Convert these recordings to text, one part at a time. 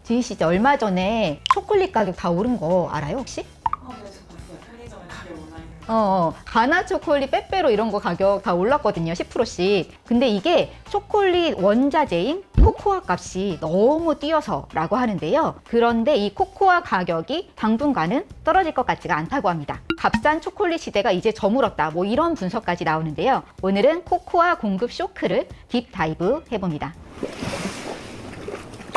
지희 씨 얼마 전에 초콜릿 가격 다 오른 거 알아요 혹시? 네, 저 봤어요. 편의점에 가격 올라있는. 가나 초콜릿, 빼빼로 이런 거 가격 다 올랐거든요. 10%씩. 근데 이게 초콜릿 원자재인 코코아 값이 너무 뛰어서라고 하는데요. 그런데 이 코코아 가격이 당분간은 떨어질 것 같지가 않다고 합니다. 값싼 초콜릿 시대가 이제 저물었다. 뭐 이런 분석까지 나오는데요. 오늘은 코코아 공급 쇼크를 딥다이브 해봅니다.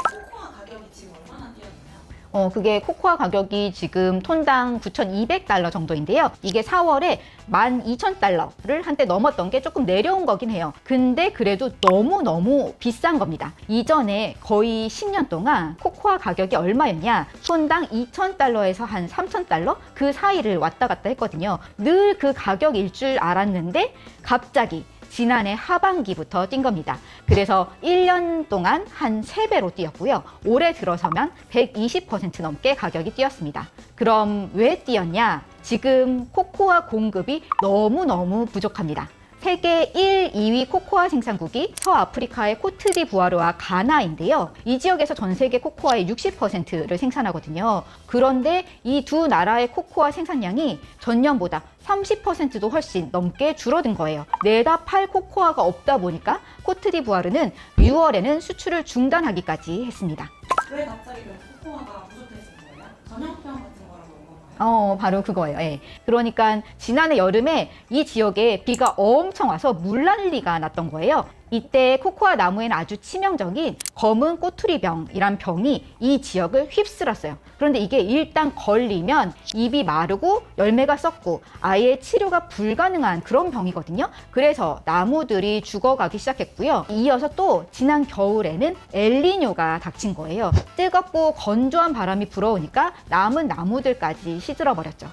코코아 가격이 지금 얼마나 뛰었나요? 그게 코코아 가격이 지금 톤당 9,200달러 정도인데요. 이게 4월에 12,000달러를 한때 넘었던 게 조금 내려온 거긴 해요. 근데 그래도 너무너무 비싼 겁니다. 이전에 거의 10년 동안 코코아 가격이 얼마였냐? 톤당 2,000달러에서 한 3,000달러? 그 사이를 왔다 갔다 했거든요. 늘 그 가격일 줄 알았는데 갑자기 지난해 하반기부터 뛴 겁니다. 그래서 1년 동안 한 3배로 뛰었고요. 올해 들어서면 120% 넘게 가격이 뛰었습니다. 그럼 왜 뛰었냐? 지금 코코아 공급이 너무너무 부족합니다. 세계 1, 2위 코코아 생산국이 서아프리카의 코트디부아르와 가나인데요. 이 지역에서 전 세계 코코아의 60%를 생산하거든요. 그런데 이 두 나라의 코코아 생산량이 전년보다 30%도 훨씬 넘게 줄어든 거예요. 내다 팔 코코아가 없다 보니까 코트디부아르는 6월에는 수출을 중단하기까지 했습니다. 왜 갑자기 그 코코아가 부족해진 거예요? 전염병 같은 거라고 온 건가요? 바로 그거예요. 예. 그러니까 지난해 여름에 이 지역에 비가 엄청 와서 물난리가 났던 거예요. 이때 코코아 나무에는 아주 치명적인 검은 꼬투리병이란 병이 이 지역을 휩쓸었어요. 그런데 이게 일단 걸리면 잎이 마르고 열매가 썩고 아예 치료가 불가능한 그런 병이거든요. 그래서 나무들이 죽어가기 시작했고요. 이어서 또 지난 겨울에는 엘니뇨가 닥친 거예요. 뜨겁고 건조한 바람이 불어오니까 남은 나무들까지 시들어버렸죠.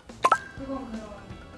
그건 그럼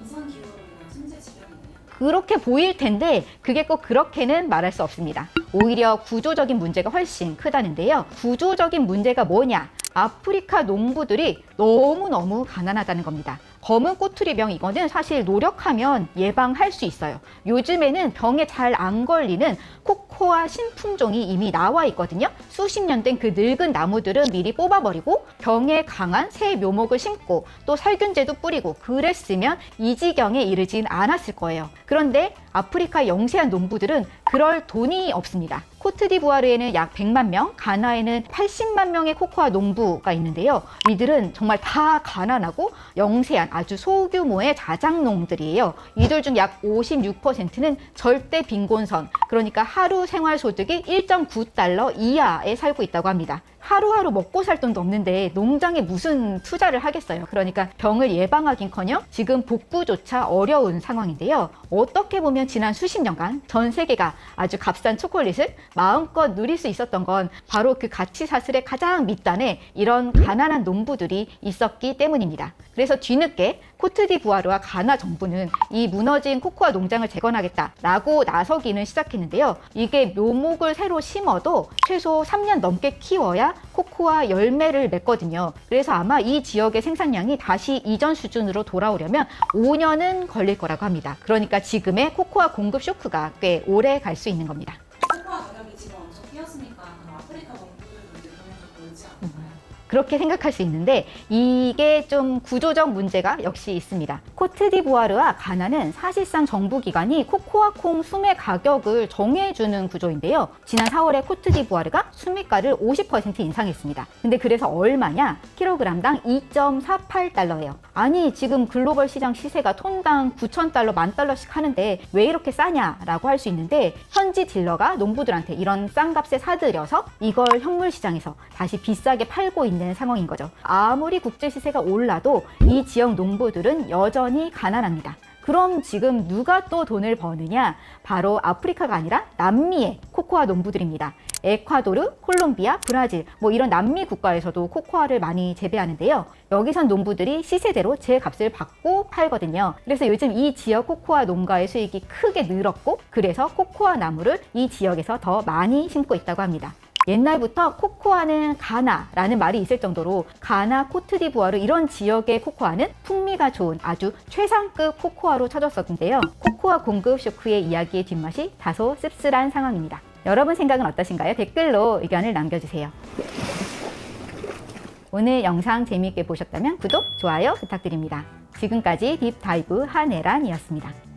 이상기후로 인한 생체 질환이네요. 그렇게 보일 텐데 그게 꼭 그렇게는 말할 수 없습니다. 오히려 구조적인 문제가 훨씬 크다는데요. 구조적인 문제가 뭐냐? 아프리카 농부들이 너무너무 가난하다는 겁니다. 검은 꼬투리병 이거는 사실 노력하면 예방할 수 있어요. 요즘에는 병에 잘 안 걸리는 코코아 신품종이 이미 나와 있거든요. 수십 년 된 그 늙은 나무들은 미리 뽑아버리고 병에 강한 새 묘목을 심고 또 살균제도 뿌리고 그랬으면 이 지경에 이르진 않았을 거예요. 그런데 아프리카 영세한 농부들은 그럴 돈이 없습니다. 코트디부아르에는 약 100만 명, 가나에는 80만 명의 코코아 농부가 있는데요. 이들은 정말 다 가난하고 영세한 아주 소규모의 자작농들이에요. 이들 중 약 56%는 절대 빈곤선, 그러니까 하루 생활소득이 1.9달러 이하에 살고 있다고 합니다. 하루하루 먹고 살 돈도 없는데 농장에 무슨 투자를 하겠어요. 그러니까 병을 예방하긴커녕 지금 복구조차 어려운 상황인데요. 어떻게 보면 지난 수십 년간 전 세계가 아주 값싼 초콜릿을 마음껏 누릴 수 있었던 건 바로 그 가치 사슬의 가장 밑단에 이런 가난한 농부들이 있었기 때문입니다. 그래서 뒤늦게 코트디부아르와 가나 정부는 이 무너진 코코아 농장을 재건하겠다라고 나서기는 시작했는데요. 이게 묘목을 새로 심어도 최소 3년 넘게 키워야 코코아 열매를 맺거든요. 그래서 아마 이 지역의 생산량이 다시 이전 수준으로 돌아오려면 5년은 걸릴 거라고 합니다. 그러니까 지금의 코코아 공급 쇼크가 꽤 오래 갈 수 있는 겁니다. 코코아 가격이 지금 엄청 뛰었으니까 그럼 아프리카 농부들도 이제 돈이 좀 벌지 않을까요? 그렇게 생각할 수 있는데 이게 좀 구조적 문제가 역시 있습니다. 코트디부아르와 가나는 사실상 정부기관이 코코아콩 수매 가격을 정해주는 구조인데요. 지난 4월에 코트디부아르가 수매가를 50% 인상했습니다. 근데 그래서 얼마냐? 킬로그램당 2.48달러예요. 아니 지금 글로벌 시장 시세가 톤당 9,000달러, 10,000달러씩 하는데 왜 이렇게 싸냐라고 할 수 있는데 현지 딜러가 농부들한테 이런 싼 값에 사들여서 이걸 현물 시장에서 다시 비싸게 팔고 있는 상황인 거죠. 아무리 국제 시세가 올라도 이 지역 농부들은 여전히 가난합니다. 그럼 지금 누가 또 돈을 버느냐? 바로 아프리카가 아니라 남미의 코코아 농부들입니다. 에콰도르, 콜롬비아, 브라질 뭐 이런 남미 국가에서도 코코아를 많이 재배하는데요. 여기선 농부들이 시세대로 제 값을 받고 팔거든요. 그래서 요즘 이 지역 코코아 농가의 수익이 크게 늘었고 그래서 코코아 나무를 이 지역에서 더 많이 심고 있다고 합니다. 옛날부터 코코아는 가나라는 말이 있을 정도로 가나, 코트디부아르 이런 지역의 코코아는 풍미가 좋은 아주 최상급 코코아로 쳐졌었는데요. 코코아 공급 쇼크의 이야기의 뒷맛이 다소 씁쓸한 상황입니다. 여러분 생각은 어떠신가요? 댓글로 의견을 남겨주세요. 오늘 영상 재미있게 보셨다면 구독, 좋아요 부탁드립니다. 지금까지 딥다이브 한혜란이었습니다.